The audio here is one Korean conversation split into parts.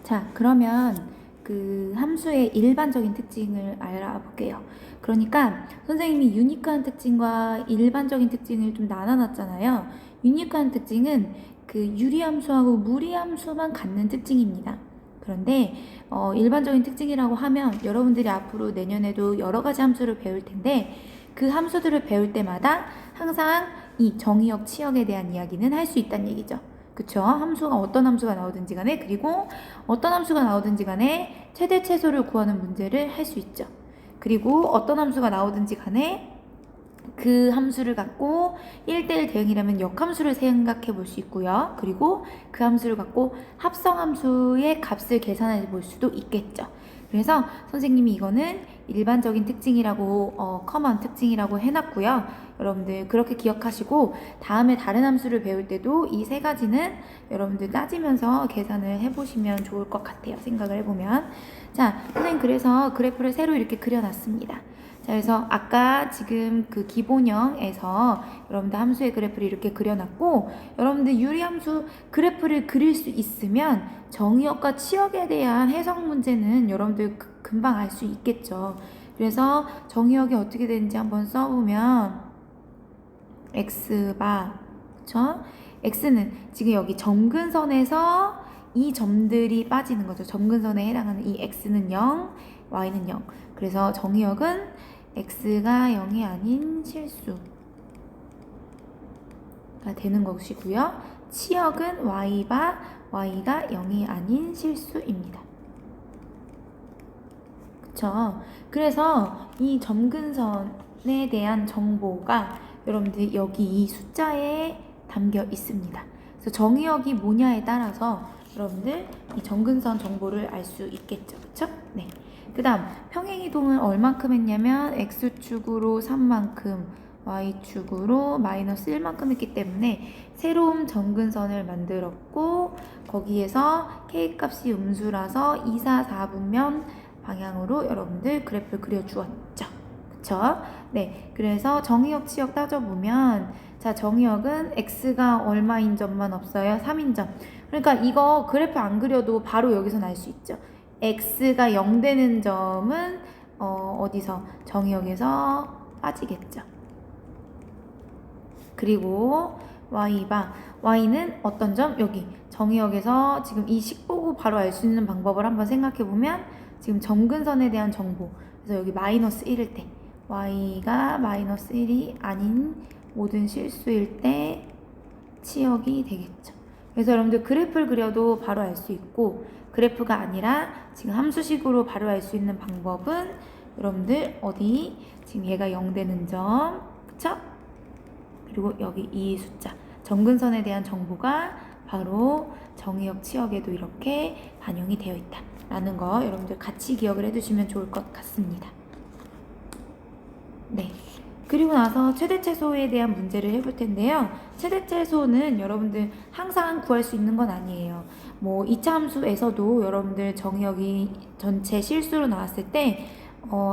자, 그러면 그 함수의 일반적인 특징을 알아볼게요. 그러니까 선생님이 유니크한 특징과 일반적인 특징을 좀 나눠놨잖아요. 유니크한 특징은 그 유리함수하고 무리함수만 갖는 특징입니다. 그런데 일반적인 특징이라고 하면 여러분들이 앞으로 내년에도 여러 가지 함수를 배울 텐데 그 함수들을 배울 때마다 항상 이 정의역, 치역에 대한 이야기는 할 수 있다는 얘기죠. 그쵸? 함수가 어떤 함수가 나오든지 간에, 그리고 어떤 함수가 나오든지 간에 최대 최소를 구하는 문제를 할 수 있죠. 그리고 어떤 함수가 나오든지 간에 그 함수를 갖고 1대1 대응이라면 역함수를 생각해 볼 수 있고요. 그리고 그 함수를 갖고 합성함수의 값을 계산해 볼 수도 있겠죠. 그래서 선생님이 이거는 일반적인 특징이라고 커먼 특징이라고 해놨고요. 여러분들 그렇게 기억하시고 다음에 다른 함수를 배울 때도 이 세 가지는 여러분들 따지면서 계산을 해보시면 좋을 것 같아요. 생각을 해보면. 자, 선생님 그래서 그래프를 새로 이렇게 그려놨습니다. 자, 그래서 아까 지금 그 기본형에서 여러분들 함수의 그래프를 이렇게 그려놨고, 여러분들 유리함수 그래프를 그릴 수 있으면 정의역과 치역에 대한 해석 문제는 여러분들 금방 알 수 있겠죠. 그래서 정의역이 어떻게 되는지 한번 써보면 x바, 그쵸? x는 지금 여기 점근선에서 이 점들이 빠지는 거죠. 점근선에 해당하는 이 x는 0, y는 0. 그래서 정의역은 x가 0이 아닌 실수가 되는 것이고요. 치역은 y가 0이 아닌 실수입니다. 그쵸? 그래서 이 점근선에 대한 정보가 여러분들 여기 이 숫자에 담겨 있습니다. 그래서 정의역이 뭐냐에 따라서 여러분들 이 점근선 정보를 알 수 있겠죠. 그쵸? 네. 그 다음 평행이동은 얼만큼 했냐면 x축으로 3만큼, y축으로 마이너스 1만큼 했기 때문에 새로운 점근선을 만들었고, 거기에서 k값이 음수라서 2, 4, 4분면 방향으로 여러분들 그래프를 그려주었죠. 그쵸? 네. 그래서 정의역, 치역 따져보면, 자, 정의역은 x가 얼마인 점만 없어요? 3인 점. 그러니까 이거 그래프 안 그려도 바로 여기서 알 수 있죠. x가 0 되는 점은 어디서? 정의역에서 빠지겠죠. 그리고 y는 어떤 점? 여기 정의역에서 지금 이 식 보고 바로 알 수 있는 방법을 한번 생각해보면 지금 점근선에 대한 정보, 그래서 여기 마이너스 1일 때 y가 마이너스 1이 아닌 모든 실수일 때 치역이 되겠죠. 그래서 여러분들 그래프를 그려도 바로 알 수 있고, 그래프가 아니라 지금 함수식으로 바로 알 수 있는 방법은 여러분들 어디? 지금 얘가 0 되는 점, 그쵸? 그리고 여기 이 숫자, 점근선에 대한 정보가 바로 정의역, 치역에도 이렇게 반영이 되어 있다 라는 거 여러분들 같이 기억을 해두시면 좋을 것 같습니다. 네. 그리고 나서 최대 최소에 대한 문제를 해볼 텐데요. 최대 최소는 여러분들 항상 구할 수 있는 건 아니에요. 뭐 2차 함수에서도 여러분들 정의역이 전체 실수로 나왔을 때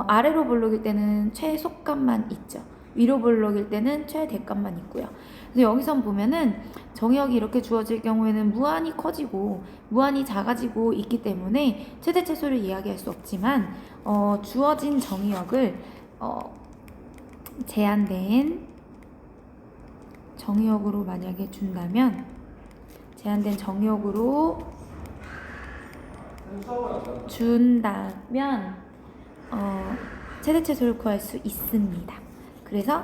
아래로 볼록일 때는 최소값만 있죠. 위로 볼록일 때는 최대값만 있고요. 그래서 여기선 보면은 정의역이 이렇게 주어질 경우에는 무한히 커지고 무한히 작아지고 있기 때문에 최대 최소를 이야기할 수 없지만 주어진 정의역을 제한된 정의역으로 만약에 준다면, 제한된 정의역으로 준다면 최대 최소를 구할 수 있습니다. 그래서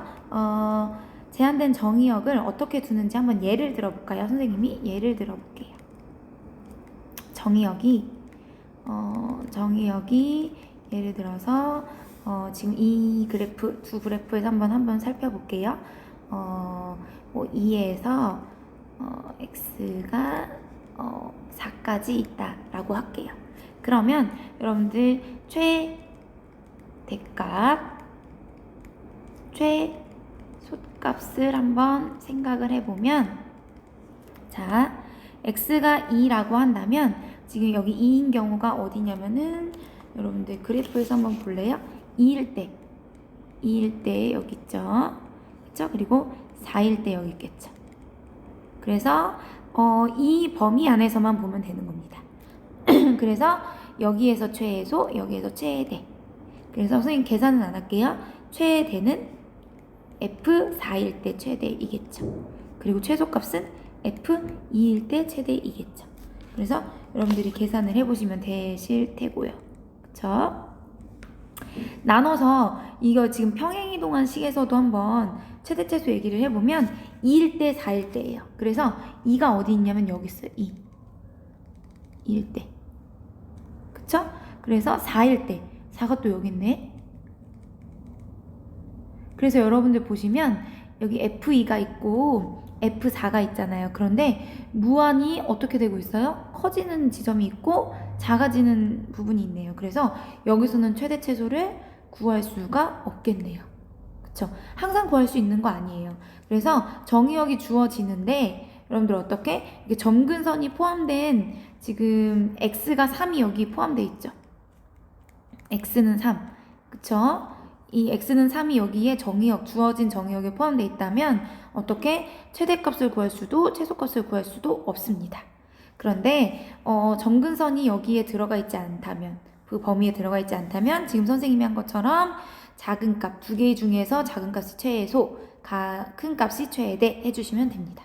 제한된 정의역을 어떻게 두는지 한번 예를 들어볼까요? 선생님이 예를 들어볼게요. 정의역이 예를 들어서 지금 이 그래프, 두 그래프에서 한번 살펴볼게요. 뭐 2에서 x가 4까지 있다라고 할게요. 그러면 여러분들 최소값을 한번 생각을 해보면, 자, x가 2라고 한다면 지금 여기 2인 경우가 어디냐면은 여러분들 그래프에서 한번 볼래요? 2일 때 여기 있죠. 그쵸? 그리고 4일 때 여기 있겠죠. 그래서 이 범위 안에서만 보면 되는 겁니다. 그래서 여기에서 최소, 여기에서 최대. 그래서 선생님 계산은 안 할게요. 최대는 F4일 때 최대이겠죠. 그리고 최소값은 F2일 때 최대이겠죠. 그래서 여러분들이 계산을 해보시면 되실 테고요. 그쵸? 나눠서 이거 지금 평행이동한 식에서도 한번 최대 최소 얘기를 해보면 2일 때 4일 때예요. 그래서 2가 어디 있냐면 여기 있어요. 2일 때. 그쵸? 그래서 4일 때 4가 또 여기 있네. 그래서 여러분들 보시면 여기 F2가 있고 F4가 있잖아요. 그런데 무한히 어떻게 되고 있어요? 커지는 지점이 있고 작아지는 부분이 있네요. 그래서 여기서는 최대 최소를 구할 수가 없겠네요. 그쵸? 항상 구할 수 있는 거 아니에요. 그래서 정의역이 주어지는데 여러분들 어떻게? 이게 점근선이 포함된 지금 x가 3이 여기 포함되어 있죠. x는 3. 그쵸? 이 x는 3이 여기에 정의역, 주어진 정의역에 포함되어 있다면 어떻게 최대값을 구할 수도 최소값을 구할 수도 없습니다. 그런데 점근선이 여기에 들어가 있지 않다면, 그 범위에 들어가 있지 않다면 지금 선생님이 한 것처럼 작은 값, 두 개 중에서 작은 값이 최소, 큰 값이 최대 해주시면 됩니다.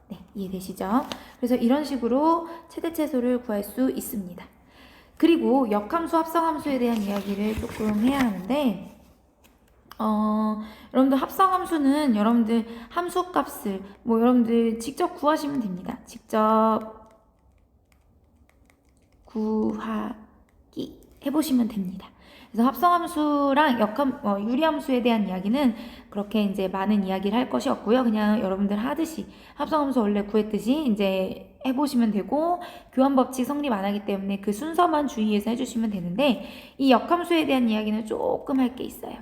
네, 이해되시죠? 그래서 이런 식으로 최대 최소를 구할 수 있습니다. 그리고 역함수, 합성함수에 대한 이야기를 조금 해야 하는데 여러분들 합성함수는 여러분들 함수값을 여러분들 직접 구하시면 됩니다. 직접 구하기 해보시면 됩니다. 그래서 합성함수랑 유리함수에 대한 이야기는 그렇게 이제 많은 이야기를 할 것이 없고요. 그냥 여러분들 하듯이 합성함수 원래 구했듯이 이제 해보시면 되고, 교환법칙 성립 안 하기 때문에 그 순서만 주의해서 해주시면 되는데, 이 역함수에 대한 이야기는 조금 할 게 있어요.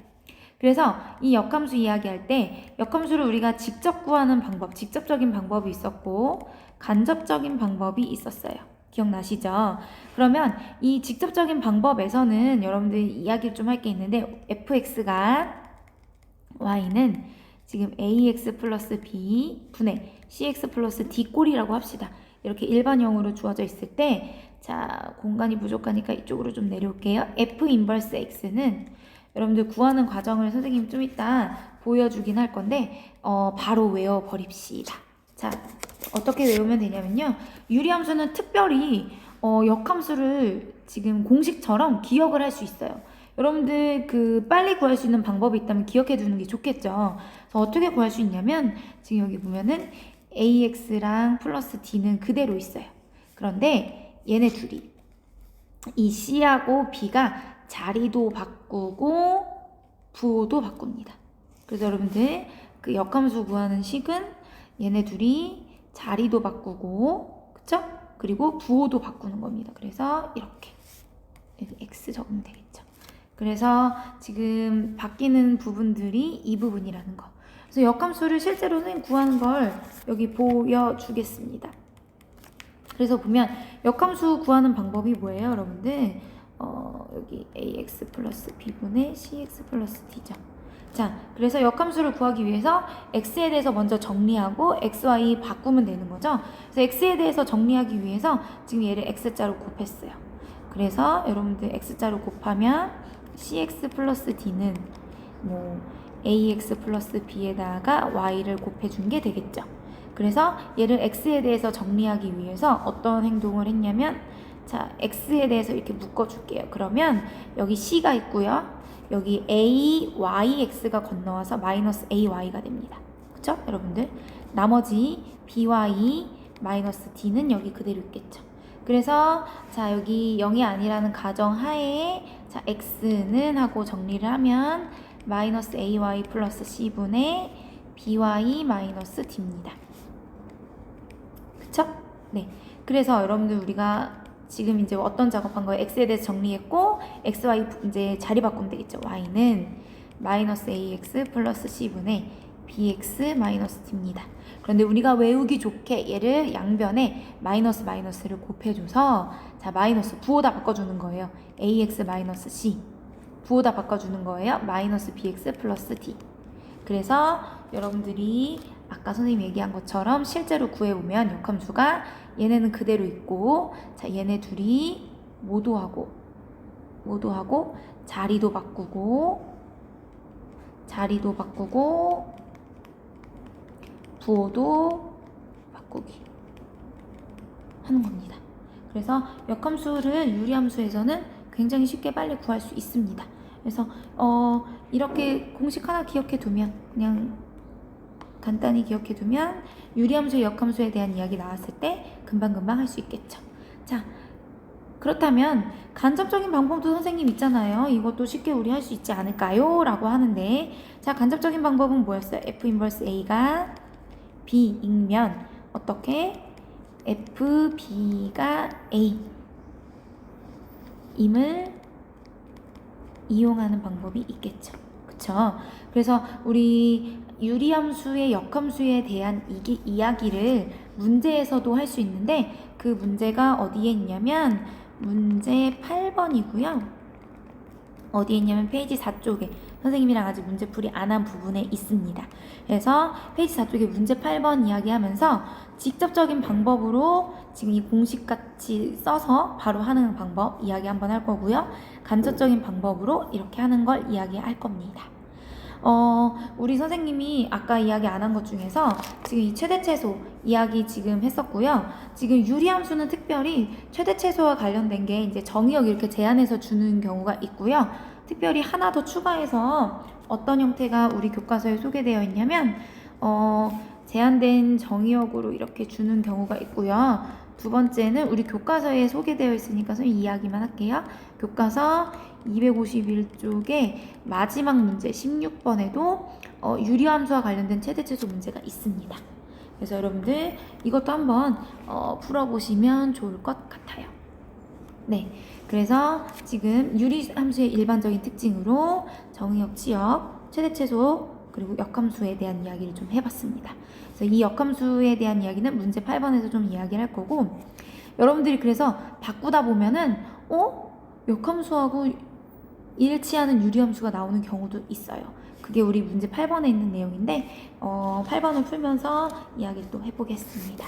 그래서 이 역함수 이야기할 때 역함수를 우리가 직접 구하는 방법, 직접적인 방법이 있었고 간접적인 방법이 있었어요. 기억나시죠? 그러면 이 직접적인 방법에서는 여러분들 이야기를 좀 할 게 있는데, fx가 y는 지금 ax 플러스 b 분의 cx 플러스 d 꼴이라고 합시다. 이렇게 일반형으로 주어져 있을 때, 자, 공간이 부족하니까 이쪽으로 좀 내려올게요. f 인버스 x는 여러분들 구하는 과정을 선생님이 좀 이따 보여주긴 할 건데 바로 외워버립시다. 자, 어떻게 외우면 되냐면요. 유리함수는 특별히 역함수를 지금 공식처럼 기억을 할 수 있어요. 여러분들 빨리 구할 수 있는 방법이 있다면 기억해 두는 게 좋겠죠. 그래서 어떻게 구할 수 있냐면 지금 여기 보면은 ax랑 플러스 d는 그대로 있어요. 그런데 얘네 둘이 이 c하고 b가 자리도 바꾸고 부호도 바꿉니다. 그래서 여러분들 그 역함수 구하는 식은 얘네 둘이 자리도 바꾸고, 그쵸? 그리고 부호도 바꾸는 겁니다. 그래서 이렇게 여기 x 적으면 되겠죠. 그래서 지금 바뀌는 부분들이 이 부분이라는 거. 그래서 역함수를 실제로 선생님 구하는 걸 여기 보여주겠습니다. 그래서 보면 역함수 구하는 방법이 뭐예요, 여러분들? 여기 ax 플러스 b분의 cx 플러스 d죠. 자, 그래서 역함수를 구하기 위해서 x에 대해서 먼저 정리하고 xy 바꾸면 되는 거죠. 그래서 x에 대해서 정리하기 위해서 지금 얘를 x자로 곱했어요. 그래서 여러분들 x자로 곱하면 cx 플러스 d는 ax 플러스 b에다가 y를 곱해준 게 되겠죠. 그래서 얘를 x에 대해서 정리하기 위해서 어떤 행동을 했냐면, 자, x에 대해서 이렇게 묶어줄게요. 그러면 여기 c가 있고요. 여기 ayx가 건너와서 마이너스 ay가 됩니다. 그쵸? 여러분들? 나머지 by 마이너스 d는 여기 그대로 있겠죠. 그래서 자, 여기 0이 아니라는 가정 하에 자, x는 하고 정리를 하면 마이너스 ay 플러스 c분의 by 마이너스 d입니다. 그쵸? 네. 그래서 여러분들 우리가 지금 이제 어떤 작업한 거예요? x에 대해서 정리했고 xy 이제 자리 바꾸면 되겠죠. y는 마이너스 ax 플러스 c분의 bx 마이너스 d입니다. 그런데 우리가 외우기 좋게 얘를 양변에 마이너스 마이너스를 곱해줘서 자, 마이너스 부호다 바꿔주는 거예요. ax 마이너스 c 부호다 바꿔주는 거예요. 마이너스 bx 플러스 d. 그래서 여러분들이 아까 선생님이 얘기한 것처럼 실제로 구해보면 역함수가 얘네는 그대로 있고, 자, 얘네 둘이 모두 하고 자리도 바꾸고 부호도 바꾸기 하는 겁니다. 그래서 역함수를 유리함수에서는 굉장히 쉽게 빨리 구할 수 있습니다. 그래서 이렇게 공식 하나 기억해 두면, 그냥 간단히 기억해 두면 유리함수의 역함수에 대한 이야기 나왔을 때 금방금방 할 수 있겠죠. 자, 그렇다면 간접적인 방법도 선생님 있잖아요. 이것도 쉽게 우리 할 수 있지 않을까요? 라고 하는데, 자, 간접적인 방법은 뭐였어요? F 인버스 A가 B이면 어떻게? FB가 A 임을 이용하는 방법이 있겠죠. 그쵸? 그래서 우리 유리함수의 역함수에 대한 이야기를 문제에서도 할 수 있는데, 그 문제가 어디에 있냐면 문제 8번이고요. 어디에 있냐면 페이지 4쪽에 선생님이랑 아직 문제풀이 안 한 부분에 있습니다. 그래서 페이지 4쪽에 문제 8번 이야기하면서 직접적인 방법으로 지금 이 공식같이 써서 바로 하는 방법 이야기 한번 할 거고요. 간접적인 방법으로 이렇게 하는 걸 이야기할 겁니다. 우리 선생님이 아까 이야기 안 한 것 중에서 지금 이 최대최소 이야기 지금 했었고요. 지금 유리함수는 특별히 최대최소와 관련된 게 이제 정의역 이렇게 제안해서 주는 경우가 있고요. 특별히 하나 더 추가해서 어떤 형태가 우리 교과서에 소개되어 있냐면 제한된 정의역으로 이렇게 주는 경우가 있고요. 두 번째는 우리 교과서에 소개되어 있으니까 선생님 이야기만 할게요. 교과서 251쪽에 마지막 문제 16번에도 유리함수와 관련된 최대최소 문제가 있습니다. 그래서 여러분들 이것도 한번 풀어보시면 좋을 것 같아요. 네, 그래서 지금 유리함수의 일반적인 특징으로 정의역, 치역, 최대최소 그리고 역함수에 대한 이야기를 좀 해봤습니다. 그래서 이 역함수에 대한 이야기는 문제 8번에서 좀 이야기를 할 거고, 여러분들이 그래서 바꾸다 보면은 역함수하고 일치하는 유리함수가 나오는 경우도 있어요. 그게 우리 문제 8번에 있는 내용인데 8번을 풀면서 이야기를 또 해보겠습니다.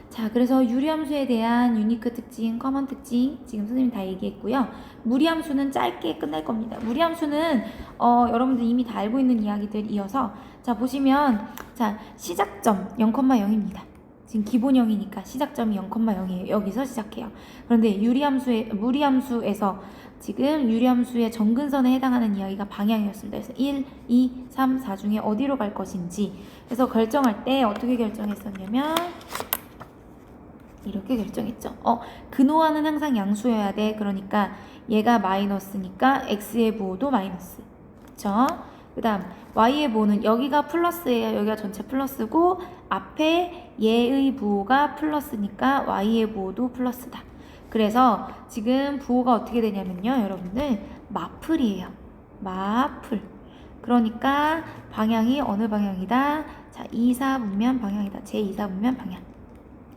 자, 그래서 유리함수에 대한 유니크 특징, 커먼 특징 지금 선생님 다 얘기했고요. 무리함수는 짧게 끝낼 겁니다. 무리함수는 여러분들 이미 다 알고 있는 이야기들 이어서, 자, 보시면 자, 시작점 0,0입니다. 지금 기본형이니까 시작점이 0,0이에요. 여기서 시작해요. 그런데 무리함수에서 지금 유리함수의 정근선에 해당하는 이야기가 방향이었습니다. 그래서 1, 2, 3, 4 중에 어디로 갈 것인지, 그래서 결정할 때 어떻게 결정했었냐면 이렇게 결정했죠. 근호와는 항상 양수여야 돼. 그러니까 얘가 마이너스니까 x의 부호도 마이너스. 그쵸? 그 다음 y의 부호는 여기가 플러스예요. 여기가 전체 플러스고 앞에 얘의 부호가 플러스니까 y의 부호도 플러스다. 그래서 지금 부호가 어떻게 되냐면요, 여러분들 마플이에요. 마플. 그러니까 방향이 어느 방향이다? 자, 2, 4 분면 방향이다. 제2, 4 분면 방향.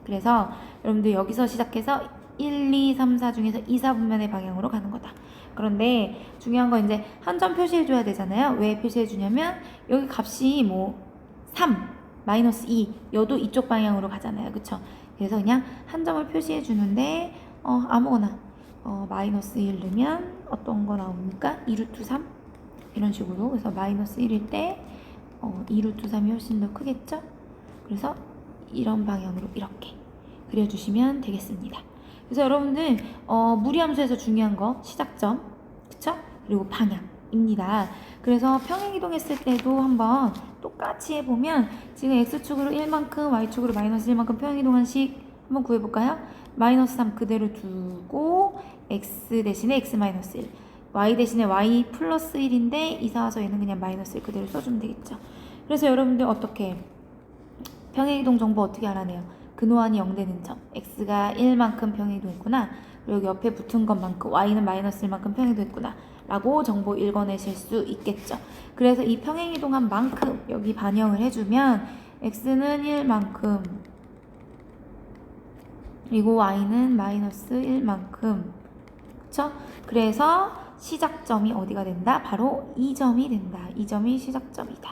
그래서 여러분들 여기서 시작해서 1, 2, 3, 4 중에서 2, 4 분면의 방향으로 가는 거다. 그런데 중요한 건 이제 한 점 표시해줘야 되잖아요. 왜 표시해주냐면 여기 값이 뭐 3, 마이너스 2, 여도 이쪽 방향으로 가잖아요. 그쵸? 그래서 그냥 한 점을 표시해주는데 아무거나 마이너스 1 넣으면 어떤 거 나옵니까? 2루트 3? 이런 식으로. 그래서 마이너스 1일 때 2루트 3이 훨씬 더 크겠죠? 그래서 이런 방향으로 이렇게 그려주시면 되겠습니다. 그래서 여러분들 무리함수에서 중요한 거 시작점, 그쵸? 그리고 방향입니다. 그래서 평행이동 했을 때도 한번 똑같이 해보면 지금 x축으로 1만큼 y축으로 마이너스 1만큼 평행이동한 식 한번 구해볼까요? 마이너스 3 그대로 두고 x 대신에 x 마이너스 1, y 대신에 y 플러스 1인데 이사 와서 얘는 그냥 마이너스 1 그대로 써주면 되겠죠. 그래서 여러분들 어떻게 평행이동 정보 어떻게 알아내요? 근호환이 0되는 점, x가 1만큼 평행이동했구나, 그리고 여기 옆에 붙은 것만큼 y는 마이너스 1만큼 평행이동했구나 라고 정보 읽어내실 수 있겠죠. 그래서 이 평행이동한 만큼 여기 반영을 해주면 x는 1만큼 그리고 y는 마이너스 1만큼, 그쵸? 그래서 시작점이 어디가 된다? 바로 이 점이 된다. 이 점이 시작점이다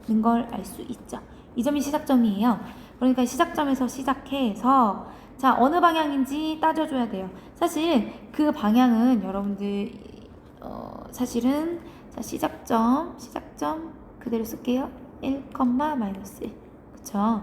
는 걸 알 수 있죠. 이 점이 시작점이에요. 그러니까 시작점에서 시작해서 자, 어느 방향인지 따져줘야 돼요. 사실 그 방향은 여러분들 사실은 자, 시작점 그대로 쓸게요. 1, 마이너스 1. 그쵸?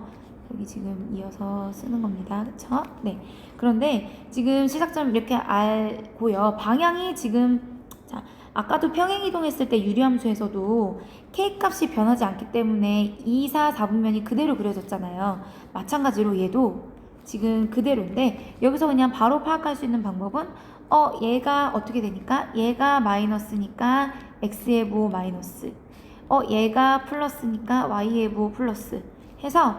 여기 지금 이어서 쓰는 겁니다. 그쵸? 네. 그런데 지금 시작점 이렇게 알고요. 방향이 지금, 자, 아까도 평행이동했을 때 유리함수에서도 K값이 변하지 않기 때문에 2, 4, 4분면이 그대로 그려졌잖아요. 마찬가지로 얘도 지금 그대로인데 여기서 그냥 바로 파악할 수 있는 방법은 얘가 어떻게 되니까 얘가 마이너스니까 x의 부호 마이너스 얘가 플러스니까 y의 부호 플러스 해서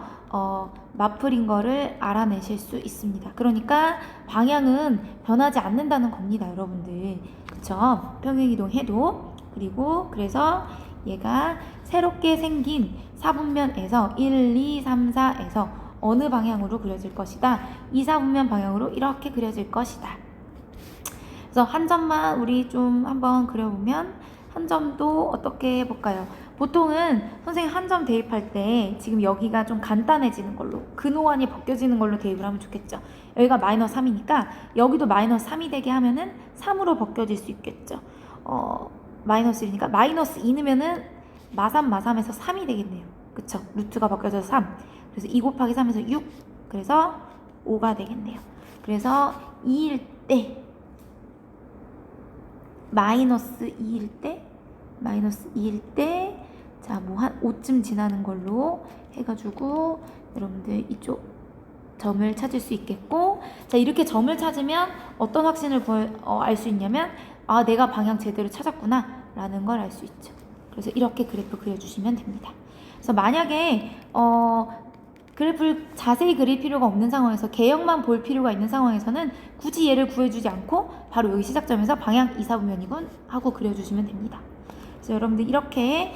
맞풀인 거를 알아내실 수 있습니다. 그러니까 방향은 변하지 않는다는 겁니다, 여러분들. 그쵸? 평행이동 해도. 그리고 그래서 얘가 새롭게 생긴 4분면에서 1, 2, 3, 4에서 어느 방향으로 그려질 것이다. 2, 4분면 방향으로 이렇게 그려질 것이다. 그래서 한 점만 우리 좀 한번 그려보면 한 점도 어떻게 해볼까요? 보통은 선생님 한 점 대입할 때 지금 여기가 좀 간단해지는 걸로 근호환이 벗겨지는 걸로 대입을 하면 좋겠죠. 여기가 마이너스 3이니까 여기도 마이너스 3이 되게 하면은 3으로 벗겨질 수 있겠죠. 마이너스 1이니까 마이너스 2 넣으면은 마삼에서 3이 되겠네요. 그쵸? 루트가 벗겨져서 3. 그래서 2 곱하기 3에서 6. 그래서 5가 되겠네요. 그래서 2일 때 마이너스 2일 때 자, 뭐 한 5쯤 지나는 걸로 해가지고 여러분들 이쪽 점을 찾을 수 있겠고, 자, 이렇게 점을 찾으면 어떤 확신을 알 수 있냐면 내가 방향 제대로 찾았구나 라는 걸 알 수 있죠. 그래서 이렇게 그래프 그려주시면 됩니다. 그래서 만약에 그래프를 자세히 그릴 필요가 없는 상황에서 개형만 볼 필요가 있는 상황에서는 굳이 얘를 구해주지 않고 바로 여기 시작점에서 방향 2, 4분면이군 하고 그려주시면 됩니다. 그래서 여러분들 이렇게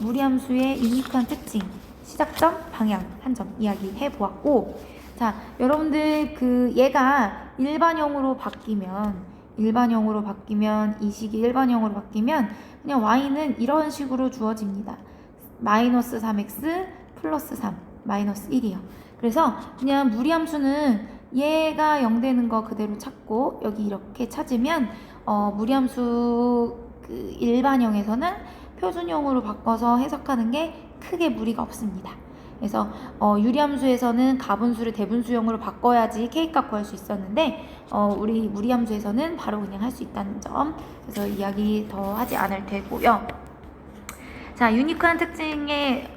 무리함수의 유니크한 특징, 시작점, 방향 한 점 이야기해 보았고, 자, 여러분들 얘가 일반형으로 바뀌면 이 식이 일반형으로 바뀌면 그냥 y는 이런 식으로 주어집니다. 마이너스 3x 플러스 3 마이너스 1이요. 그래서 그냥 무리함수는 얘가 0 되는 거 그대로 찾고 여기 이렇게 찾으면 무리함수 일반형에서는 표준형으로 바꿔서 해석하는 게 크게 무리가 없습니다. 그래서 유리함수에서는 가분수를 대분수형으로 바꿔야지 K값 구할 수 있었는데 우리 무리함수에서는 바로 그냥 할 수 있다는 점, 그래서 이야기 더 하지 않을 테고요. 자, 유니크한 특징에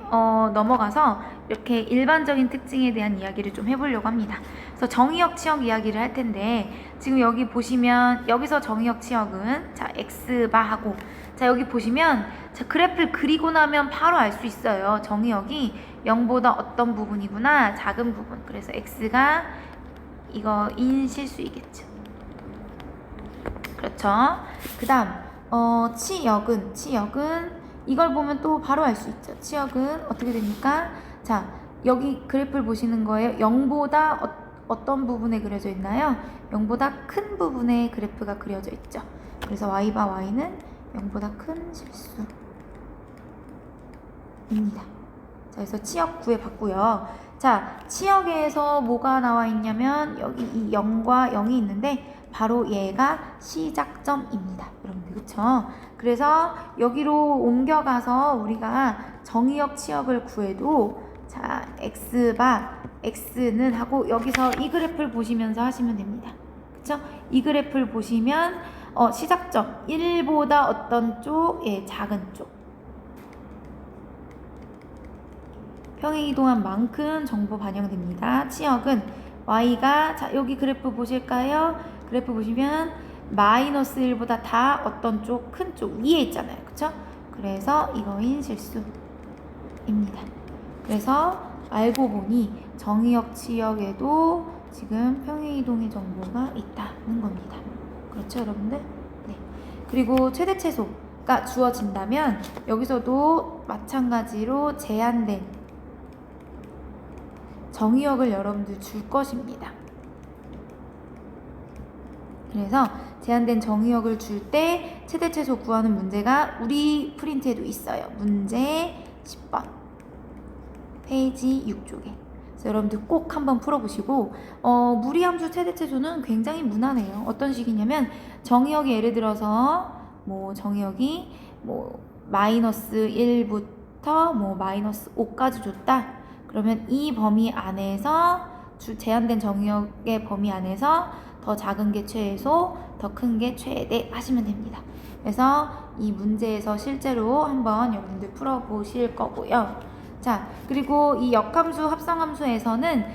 넘어가서 이렇게 일반적인 특징에 대한 이야기를 좀 해보려고 합니다. 그래서 정의역 치역 이야기를 할 텐데, 지금 여기 보시면 여기서 정의역 치역은 자 x바하고, 자 여기 보시면 자 그래프를 그리고 나면 바로 알 수 있어요. 정의역이 0보다 어떤 부분이구나, 작은 부분. 그래서 x가 이거 인실수이겠죠. 그렇죠. 그 다음 치역은 이걸 보면 또 바로 알 수 있죠. 치역은 어떻게 됩니까? 자, 여기 그래프를 보시는 거예요. 0보다 어떤 부분에 그려져 있나요? 0보다 큰 부분에 그래프가 그려져 있죠. 그래서 y바 y는 0보다 큰 실수입니다. 자, 그래서 치역 구해봤고요. 자, 치역에서 뭐가 나와 있냐면 여기 이 0과 0이 있는데 바로 얘가 시작점입니다. 여러분들, 그쵸? 그래서 여기로 옮겨가서 우리가 정의역 치역을 구해도 자, x는 하고 여기서 이 그래프를 보시면서 하시면 됩니다. 그쵸? 이 그래프를 보시면 시작점 1보다 어떤 쪽? 예, 작은 쪽. 평행이동한 만큼 정보 반영됩니다. 치역은 y가, 자 여기 그래프 보실까요? 그래프 보시면 마이너스 1보다 다 어떤 쪽? 큰 쪽 위에 있잖아요. 그쵸? 그래서 이거인 실수입니다. 그래서 알고 보니 정의역 치역에도 지금 평행이동의 정보가 있다는 겁니다. 그렇죠, 여러분들? 네. 그리고 최대 최소가 주어진다면 여기서도 마찬가지로 제한된 정의역을 여러분들 줄 것입니다. 그래서 제한된 정의역을 줄 때 최대 최소 구하는 문제가 우리 프린트에도 있어요. 문제 10번 페이지 6쪽에. 그래서 여러분들 꼭 한번 풀어보시고 무리함수 최대체수는 굉장히 무난해요. 어떤 식이냐면 정의역이 예를 들어서 뭐 정의역이 뭐 마이너스 1부터 뭐 마이너스 5까지 줬다. 그러면 이 범위 안에서 제한된 정의역의 범위 안에서 더 작은 게 최소, 더 큰 게 최대 하시면 됩니다. 그래서 이 문제에서 실제로 한번 여러분들 풀어보실 거고요. 자, 그리고 이 역함수, 합성함수에서는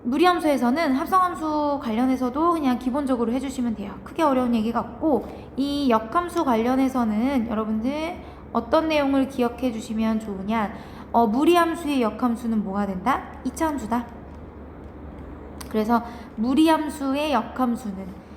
무리함수에서는 합성함수 관련해서도 그냥 기본적으로 해주시면 돼요. 크게 어려운 얘기가 없고, 이 역함수 관련해서는 여러분들 어떤 내용을 기억해 주시면 좋으냐. 무리함수의 역함수는 뭐가 된다? 2차 함수다. 그래서 무리함수의 역함수는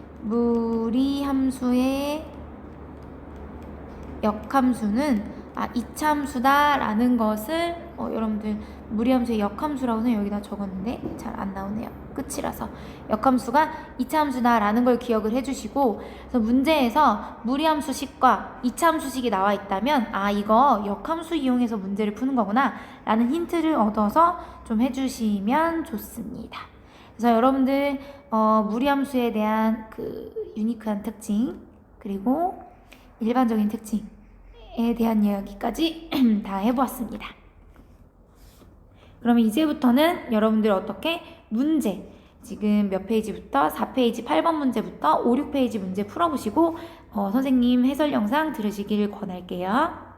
2차 함수다 라는 것을 여러분들 무리함수의 역함수라고는 여기다 적었는데 잘 안 나오네요. 끝이라서 역함수가 2차 함수다 라는 걸 기억을 해주시고, 그래서 문제에서 무리함수식과 2차 함수식이 나와 있다면 이거 역함수 이용해서 문제를 푸는 거구나 라는 힌트를 얻어서 좀 해주시면 좋습니다. 그래서 여러분들 무리함수에 대한 그 유니크한 특징 그리고 일반적인 특징에 대한 이야기까지 다 해보았습니다. 그러면 이제부터는 여러분들 어떻게 문제 지금 몇 페이지부터 4페이지 8번 문제부터 5, 6페이지 문제 풀어보시고 선생님 해설 영상 들으시길 권할게요.